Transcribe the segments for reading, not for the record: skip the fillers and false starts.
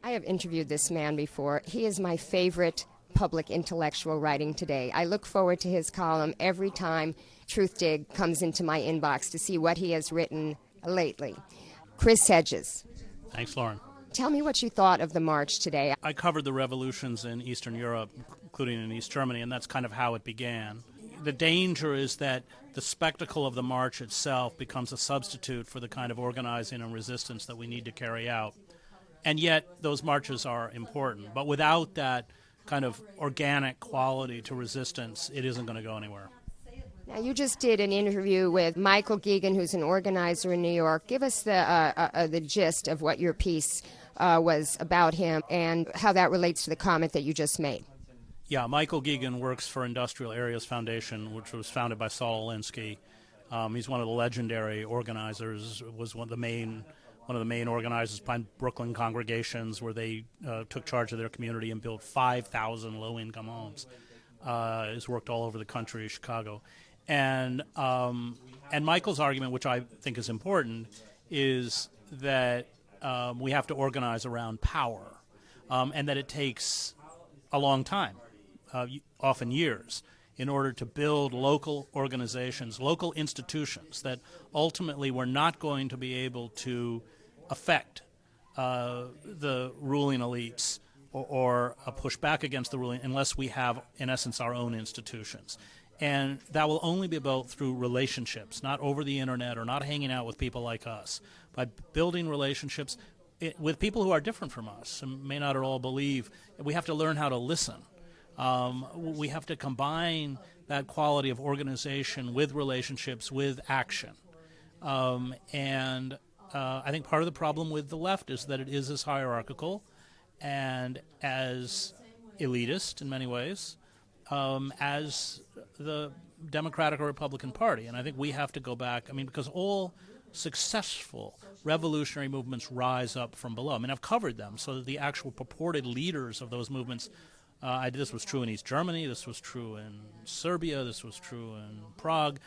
I have interviewed this man before. He is my favorite public intellectual writing today. I look forward to his column every time Truthdig comes into my inbox to see what he has written lately. Chris Hedges. Thanks, Lauren. Tell me what you thought of the march today. I covered the revolutions in Eastern Europe, including in East Germany, and that's kind of how it began. The danger is that the spectacle of the march itself becomes a substitute for the kind of organizing and resistance that we need to carry out. And yet, those marches are important. But without that kind of organic quality to resistance, it isn't going to go anywhere. Now, you just did an interview with Michael Geoghegan, who's an organizer in New York. Give us the gist of what your piece was about him and how that relates to the comment that you just made. Yeah, Michael Geoghegan works for Industrial Areas Foundation, which was founded by Saul Alinsky. He's one of the legendary organizers, was one of the main organizers behind Brooklyn congregations, where they took charge of their community and built 5,000 low-income homes. He's worked all over the country, Chicago. And Michael's argument, which I think is important, is that we have to organize around power, and that it takes a long time, often years, in order to build local organizations, local institutions that ultimately we're not going to be able to affect the ruling elites or push back against the ruling unless we have, in essence, our own institutions. And that will only be built through relationships, not over the internet or not hanging out with people like us, by building relationships with people who are different from us and may not at all believe. We have to learn how to listen. We have to combine that quality of organization with relationships, with action. And I think part of the problem with the left is that it is as hierarchical and as elitist in many ways as the Democratic or Republican Party. And I think we have to go back, because all successful revolutionary movements rise up from below. I've covered them, so that the actual purported leaders of those movements, this was true in East Germany, this was true in Serbia, this was true in Prague.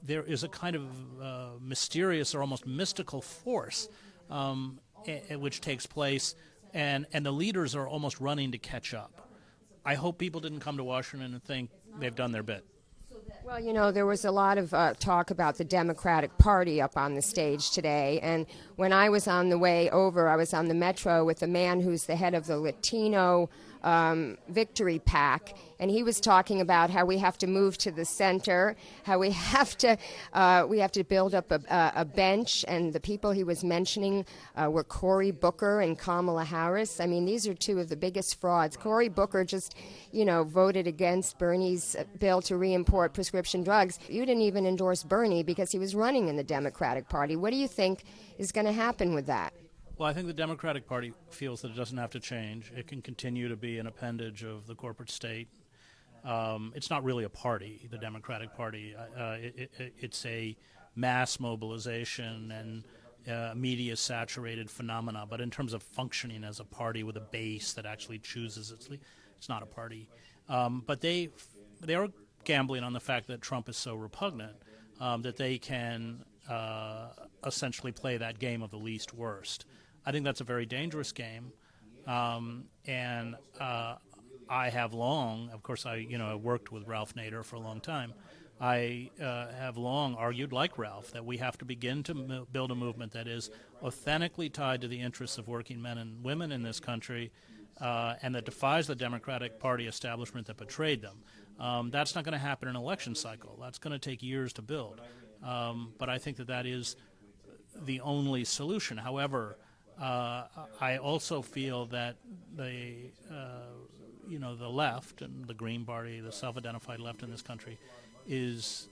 There is a kind of mysterious or almost mystical force which takes place, and the leaders are almost running to catch up. I hope people didn't come to Washington and think they've done their bit. Well, there was a lot of talk about the Democratic Party up on the stage today, and when I was on the way over, I was on the Metro with the man who's the head of the Latino Victory PAC, and he was talking about how we have to move to the center, how we have to build up a bench, and the people he was mentioning were Cory Booker and Kamala Harris. These are two of the biggest frauds. Cory Booker just, voted against Bernie's bill to reimport prescription drugs. You didn't even endorse Bernie because he was running in the Democratic Party. What do you think is going to happen with that? Well, I think the Democratic Party feels that it doesn't have to change. It can continue to be an appendage of the corporate state. It's not really a party, the Democratic Party. It's a mass mobilization and media-saturated phenomena. But in terms of functioning as a party with a base that actually chooses it's not a party. But they are gambling on the fact that Trump is so repugnant that they can essentially play that game of the least worst. I think that's a very dangerous game, and I have long, of course, I worked with Ralph Nader for a long time. I have long argued, like Ralph, that we have to begin to build a movement that is authentically tied to the interests of working men and women in this country, and that defies the Democratic Party establishment that betrayed them. That's not going to happen in an election cycle. That's going to take years to build. But I think that is the only solution. However, I also feel that the left and the Green Party, the self-identified left in this country, is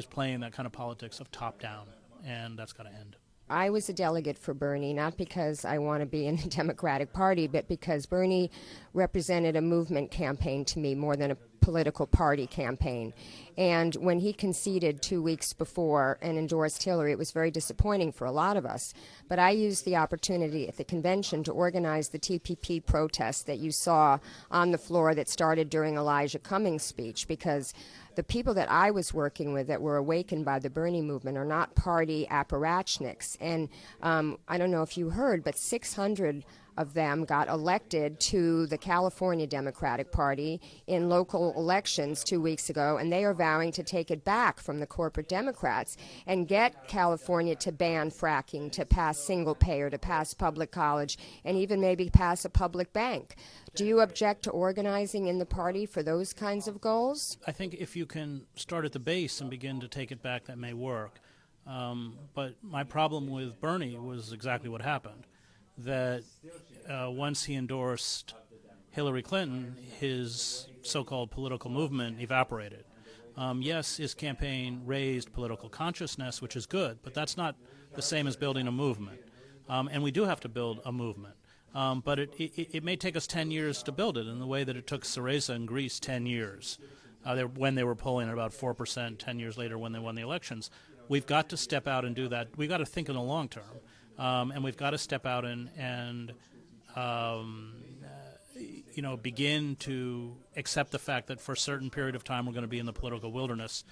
playing that kind of politics of top-down, and that's got to end. I was a delegate for Bernie, not because I want to be in the Democratic Party, but because Bernie represented a movement campaign to me more than a political party campaign. And when he conceded 2 weeks before and endorsed Hillary, it was very disappointing for a lot of us. But I used the opportunity at the convention to organize the TPP protest that you saw on the floor that started during Elijah Cummings' speech, because the people that I was working with that were awakened by the Bernie movement are not party apparatchiks. And I don't know if you heard, but 600 of them got elected to the California Democratic Party in local elections 2 weeks ago, and they are vowing to take it back from the corporate Democrats and get California to ban fracking, to pass single payer, to pass public college, and even maybe pass a public bank. Do you object to organizing in the party for those kinds of goals? I think if you can start at the base and begin to take it back, that may work. But my problem with Bernie was exactly what happened. That once he endorsed Hillary Clinton, his so-called political movement evaporated. Yes, his campaign raised political consciousness, which is good, but that's not the same as building a movement. And we do have to build a movement. But it may take us 10 years to build it in the way that it took Syriza in Greece 10 years, when they were polling at about 4%, 10 years later when they won the elections. We've got to step out and do that. We've got to think in the long term. And we've got to step out and begin to accept the fact that for a certain period of time we're going to be in the political wilderness.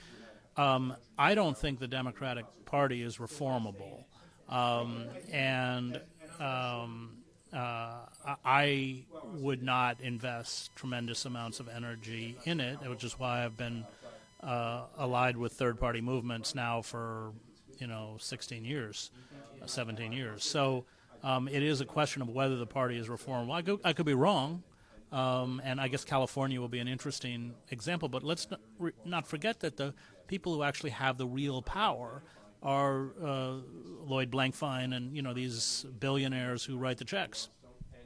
I don't think the Democratic Party is reformable. I would not invest tremendous amounts of energy in it, which is why I've been allied with third-party movements now for 16 years. 17 years. So it is a question of whether the party is reformable. I could be wrong, and I guess California will be an interesting example, but let's not forget that the people who actually have the real power are Lloyd Blankfein and these billionaires who write the checks.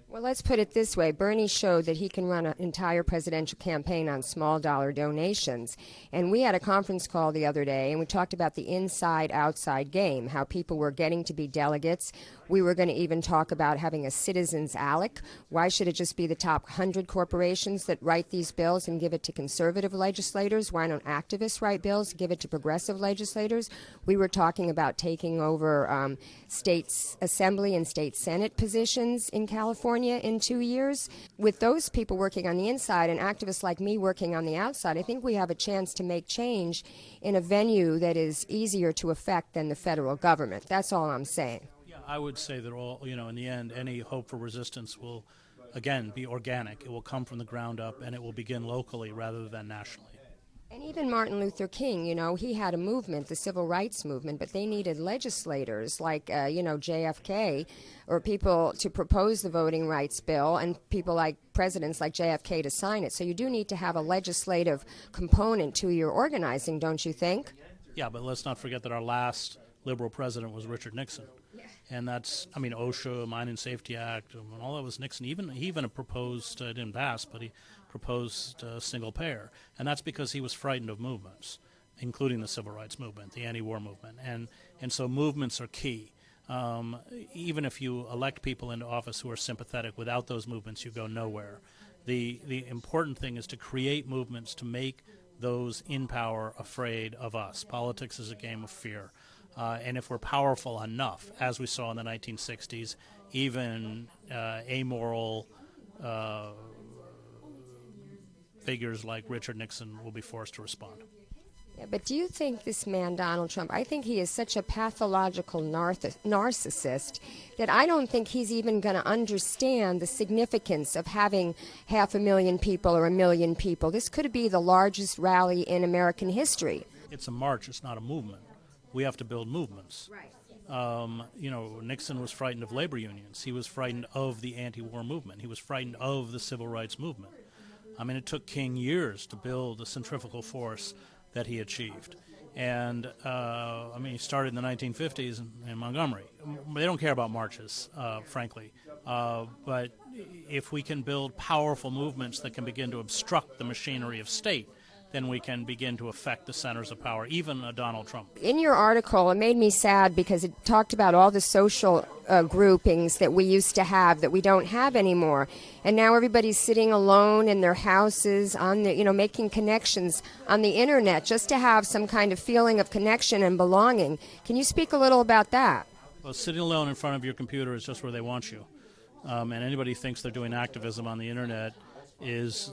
Well, let's put it this way. Bernie showed that he can run an entire presidential campaign on small dollar donations. And we had a conference call the other day, and we talked about the inside-outside game, how people were getting to be delegates. We were going to even talk about having a citizens' ALEC. Why should it just be the top 100 corporations that write these bills and give it to conservative legislators? Why don't activists write bills and give it to progressive legislators? We were talking about taking over state assembly and state senate positions in California in 2 years. With those people working on the inside and activists like me working on the outside, I think we have a chance to make change in a venue that is easier to affect than the federal government. That's all I'm saying. Yeah, I would say that in the end, any hope for resistance will, again, be organic. It will come from the ground up, and it will begin locally rather than nationally. And even Martin Luther King, he had a movement, the civil rights movement, but they needed legislators like, JFK, or people to propose the voting rights bill, and people like presidents like JFK to sign it. So you do need to have a legislative component to your organizing, don't you think? Yeah, but let's not forget that our last liberal president was Richard Nixon. Yeah. And that's, OSHA, Mine and Safety Act, and all that was Nixon. He even proposed, it didn't pass, but he proposed single payer. And that's because he was frightened of movements, including the civil rights movement, the anti-war movement. And so movements are key. Even if you elect people into office who are sympathetic, without those movements you go nowhere. The important thing is to create movements to make those in power afraid of us. Politics is a game of fear. And if we're powerful enough, as we saw in the 1960s, even amoral figures like Richard Nixon will be forced to respond. Yeah, but do you think this man, Donald Trump, I think he is such a pathological narcissist that I don't think he's even going to understand the significance of having 500,000 people or 1 million people. This could be the largest rally in American history. It's a march, it's not a movement. We have to build movements. Right. Nixon was frightened of labor unions. He was frightened of the anti-war movement. He was frightened of the civil rights movement. It took King years to build the centrifugal force that he achieved. And, he started in the 1950s in Montgomery. They don't care about marches, frankly. But if we can build powerful movements that can begin to obstruct the machinery of state, then we can begin to affect the centers of power, even Donald Trump. In your article, it made me sad because it talked about all the social groupings that we used to have that we don't have anymore. And now everybody's sitting alone in their houses, making connections on the internet just to have some kind of feeling of connection and belonging. Can you speak a little about that? Well, sitting alone in front of your computer is just where they want you. And anybody thinks they're doing activism on the internet is,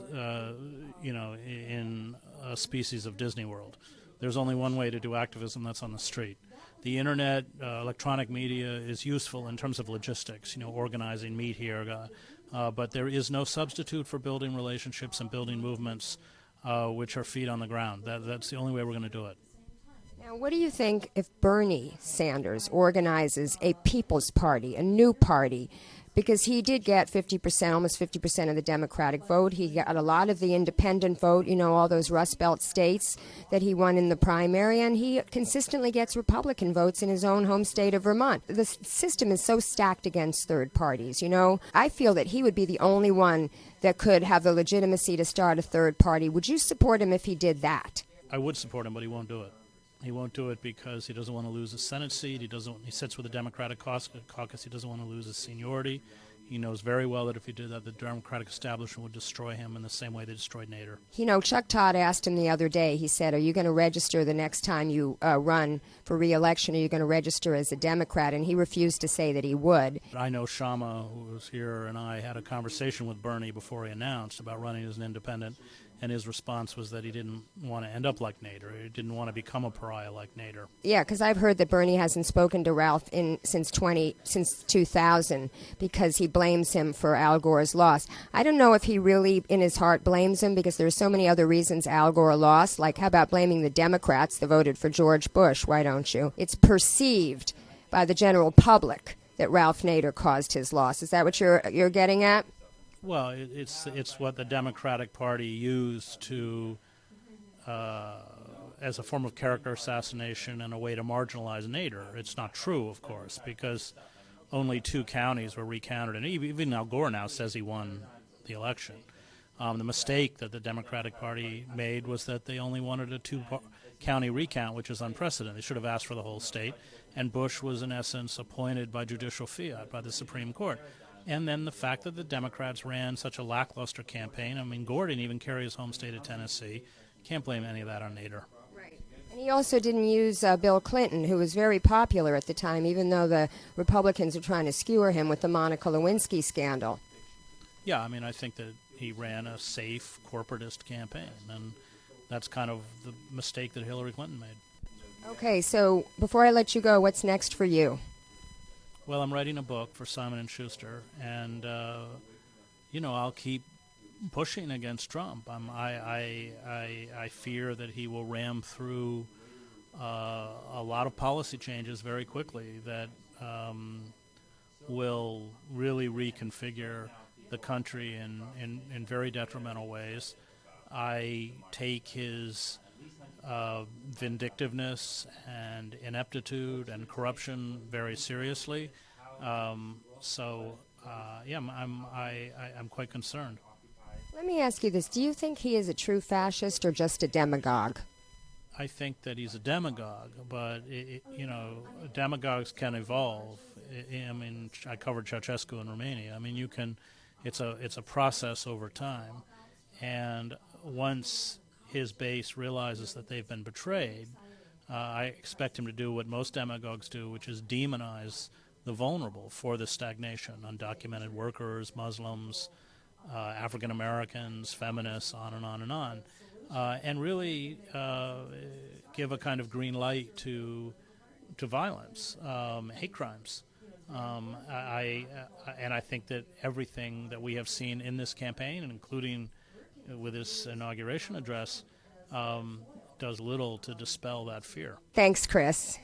in a species of Disney World. There's only one way to do activism, that's on the street. The internet, electronic media is useful in terms of logistics, organizing, meet here, but there is no substitute for building relationships and building movements which are feet on the ground. That's the only way we're going to do it. Now, what do you think if Bernie Sanders organizes a People's Party, a new party? Because he did get 50%, almost 50% of the Democratic vote. He got a lot of the independent vote, all those Rust Belt states that he won in the primary, and he consistently gets Republican votes in his own home state of Vermont. The system is so stacked against third parties, I feel that he would be the only one that could have the legitimacy to start a third party. Would you support him if he did that? I would support him, but he won't do it. He won't do it because he doesn't want to lose his Senate seat. He sits with the Democratic caucus. He doesn't want to lose his seniority. He knows very well that if he did that, the Democratic establishment would destroy him in the same way they destroyed Nader. Chuck Todd asked him the other day, he said, are you going to register the next time you run for re-election? Are you going to register as a Democrat? And he refused to say that he would. I know Shama, who was here, and I had a conversation with Bernie before he announced about running as an independent. And his response was that he didn't want to end up like Nader. He didn't want to become a pariah like Nader. Yeah, because I've heard that Bernie hasn't spoken to Ralph since 2000 because he blames him for Al Gore's loss. I don't know if he really, in his heart, blames him because there are so many other reasons Al Gore lost. Like, how about blaming the Democrats that voted for George Bush? Why don't you? It's perceived by the general public that Ralph Nader caused his loss. Is that what you're getting at? Well, it's what the Democratic Party used to, as a form of character assassination and a way to marginalize Nader. It's not true, of course, because only 2 counties were recounted, and even Al Gore now says he won the election. The mistake that the Democratic Party made was that they only wanted a 2-county recount, which is unprecedented. They should have asked for the whole state, and Bush was, in essence, appointed by judicial fiat, by the Supreme Court. And then the fact that the Democrats ran such a lackluster campaign. I mean, Gore didn't even carry his home state of Tennessee. Can't blame any of that on Nader. Right. And he also didn't use Bill Clinton, who was very popular at the time, even though the Republicans were trying to skewer him with the Monica Lewinsky scandal. Yeah, I mean, I think that he ran a safe, corporatist campaign, and that's kind of the mistake that Hillary Clinton made. Okay, so before I let you go, what's next for you? Well, I'm writing a book for Simon & Schuster, and, I'll keep pushing against Trump. I fear that he will ram through a lot of policy changes very quickly that will really reconfigure the country in very detrimental ways. I take his vindictiveness and ineptitude and corruption very seriously. I'm quite concerned. Let me ask you this. Do you think he is a true fascist or just a demagogue? I think that he's a demagogue, but, demagogues can evolve. I covered Ceausescu in Romania. I mean, it's a process over time. And once his base realizes that they've been betrayed, I expect him to do what most demagogues do, which is demonize the vulnerable for the stagnation, undocumented workers, Muslims, African Americans, feminists, on and on and on, and really give a kind of green light to violence, hate crimes. And I think that everything that we have seen in this campaign, including with his inauguration address, does little to dispel that fear. Thanks, Chris.